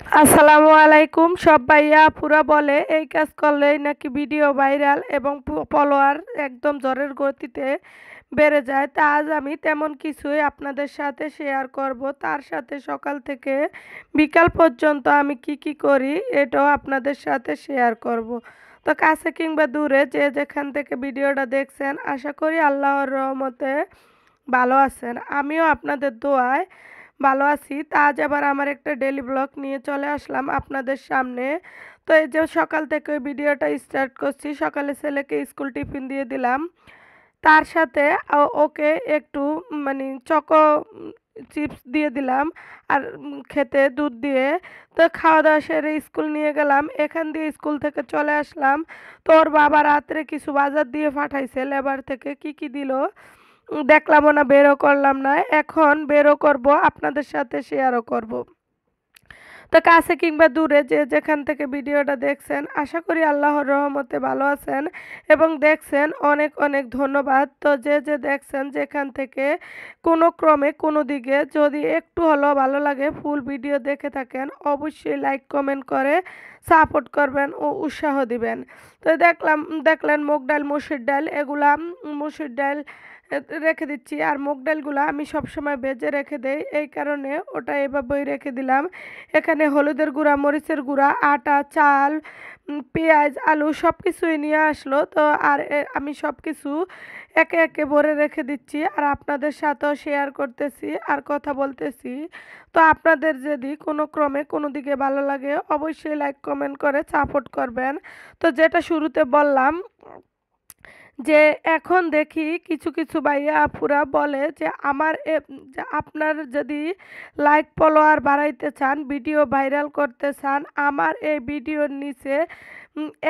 আসসালামু আলাইকুম। সব ভাইয়া আপুরা বলে এই কাজ করলেই নাকি ভিডিও ভাইরাল এবং ফলোয়ার একদম ঝড়ের গতিতে বেড়ে যায়। তা আজ আমি তেমন কিছুই আপনাদের সাথে শেয়ার করব। তার সাথে সকাল থেকে বিকাল পর্যন্ত আমি কি করি এটাও আপনাদের সাথে শেয়ার করব। তো কাছে কিংবা দূরে যে যেখান থেকে ভিডিওটা দেখছেন আশা করি আল্লাহর রহমতে ভালো আছেন। আমিও আপনাদের দোয়ায় ভালো আছি। তা আজ আবার আমার একটা ডেইলি ব্লগ নিয়ে চলে আসলাম আপনাদের সামনে। তো এই যে সকাল থেকে ওই ভিডিওটা স্টার্ট করছি। সকালে ছেলেকে স্কুল টিফিন দিয়ে দিলাম। তার সাথে ওকে একটু মানে চকো চিপস দিয়ে দিলাম আর খেতে দুধ দিয়ে। তো খাওয়া-দাওয়া সেরে স্কুল নিয়ে গেলাম। এখান দিয়ে স্কুল থেকে চলে আসলাম। তো ওর বাবা রাত্রে কিছু বাজার দিয়ে পাঠাইছে লেবার থেকে। কি দিলো দেখলামও না, বেরও করলাম না। এখন বেরও করব, আপনাদের সাথে শেয়ারও করব। তো কাছে কিংবা দূরে যে যেখান থেকে ভিডিওটা দেখছেন আশা করি আল্লাহর রহমতে ভালো আছেন এবং দেখছেন অনেক অনেক ধন্যবাদ। তো যে দেখছেন যেখান থেকে কোনো ক্রমে কোনো দিকে যদি একটু হলেও ভালো লাগে ফুল ভিডিও দেখে থাকেন অবশ্যই লাইক কমেন্ট করে সাপোর্ট করবেন ও উৎসাহ দিবেন। তো দেখলেন মুগ ডাল মসুর ডাল এগুলা মসুর ডাল রেখে দিচ্ছি আর মুগ ডালগুলা আমি সবসময় ভেজে রেখে দেই, এই কারণে ওটা এভাবেই রেখে দিলাম। এখানে হলুদের গুঁড়া, মরিচের গুঁড়া, আটা, চাল, পেঁয়াজ, আলু সব কিছুই নিয়ে আসলো। তো আর আমি সব কিছু একে একে ভরে রেখে দিচ্ছি আর আপনাদের সাথেও শেয়ার করতেছি আর কথা বলতেছি। তো আপনাদের যদি কোনো ক্রমে কোনো দিকে ভালো লাগে অবশ্যই লাইক কমেন্ট করে সাপোর্ট করবেন। তো যেটা শুরুতে বললাম যে এখন দেখি কিছু ভাইয়া আপুরা বলে যে যে আপনার যদি লাইক ফলোয়ার বাড়াইতে চান, ভিডিও ভাইরাল করতে চান, আমার এই ভিডিওর নিচে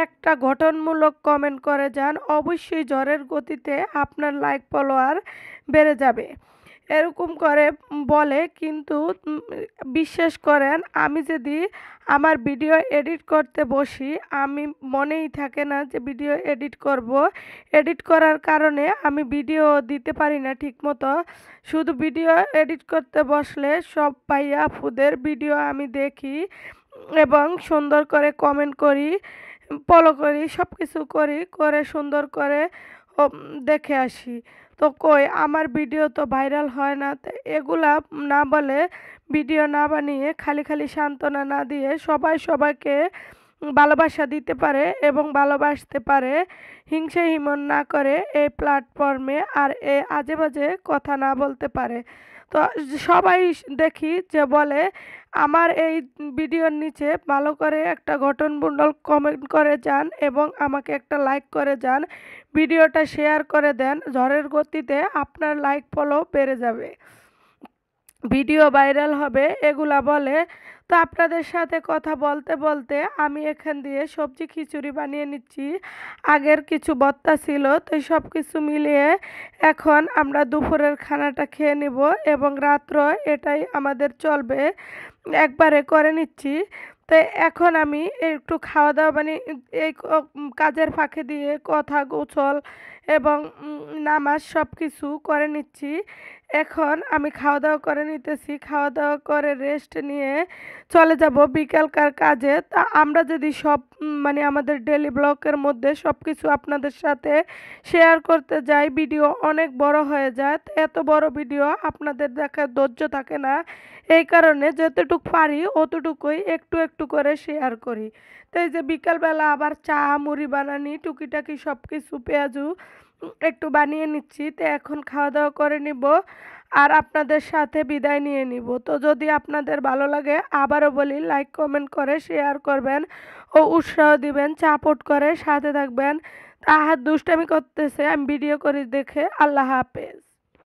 একটা গঠনমূলক কমেন্ট করে যান, অবশ্যই ঝড়ের গতিতে আপনার লাইক ফলোয়ার বেড়ে যাবে। এরকম করে বলে কিন্তু বিশ্বাস করেন আমি যদি আমার ভিডিও এডিট করতে বসি আমি মনেই থাকে না যে ভিডিও এডিট করব। এডিট করার কারণে আমি ভিডিও দিতে পারি না ঠিকমতো। শুধু ভিডিও এডিট করতে বসলে সব ভাইয়া আপুদের ভিডিও আমি দেখি এবং সুন্দর করে কমেন্ট করি, ফলো করি, সব কিছু করি, করে সুন্দর করে দেখে আসি। তো কই আমার ভিডিও তো ভাইরাল হয় না। তো এগুলা না বলে ভিডিও না বানিয়ে খালি সান্ত্বনা না দিয়ে সবাইকে ভালোবাসা দিতে পারে এবং ভালোবাসতে পারে, হিংসে হিমন না করে এই প্ল্যাটফর্মে আর আজেবাজে কথা না বলতে পারে। তো সবাই দেখি যে বলে আমার এই ভিডিওর নিচে ভালো করে একটা গঠনমূলক কমেন্ট করে যান এবং আমাকে একটা লাইক করে যান, ভিডিওটা শেয়ার করে দেন, ঝড়ের গতিতে আপনার লাইক ফলো বেড়ে যাবে, ভিডিও ভাইরাল হবে এগুলা বলে। তো আপনাদের সাথে কথা বলতে বলতে আমি এখান দিয়ে সবজি খিচুড়ি বানিয়ে নিচ্ছি। আগের কিছু ভর্তা ছিল, তো সব কিছু মিলিয়ে এখন আমরা দুপুরের খানাটা খেয়ে নিব এবং রাত্র এটাই আমাদের চলবে, একবারে করে নিচ্ছি। তো এখন আমি একটু খাওয়া দাওয়া মানে এই কাজের ফাঁকে দিয়ে কথা গোছল এবং নামাজ সব কিছু করে নিচ্ছি। এখন আমি খাওয়া দাওয়া করে নিতেছি, খাওয়া দাওয়া করে রেস্ট নিয়ে চলে যাব বিকালকার কাজে। তা আমরা যদি সব মানে আমাদের ডেইলি ব্লগের মধ্যে সব কিছু আপনাদের সাথে শেয়ার করতে যাই ভিডিও অনেক বড় হয়ে যায়। তো এত বড় ভিডিও আপনাদের দেখার ধৈর্য থাকে না, এই কারণে যতটুকু পারি অতটুকুই একটু করে শেয়ার করি। তো এই যে বিকালবেলা আবার চা মুড়ি বানানি টুকিটাকি সব কিছু পেঁয়াজু একটু বানিয়ে নিচ্ছি। তো এখন খাওয়া দাওয়া করে নিব আর আপনাদের সাথে বিদায় নিয়ে নিব। তো যদি আপনাদের ভালো লাগে আবারও বলি লাইক কমেন্ট করে শেয়ার করবেন ও উৎসাহ দিবেন, সাপোর্ট করে সাথে থাকবেন। আহার দুষ্টামি করতেছে আমি ভিডিও করি দেখে। আল্লাহ হাফেজ।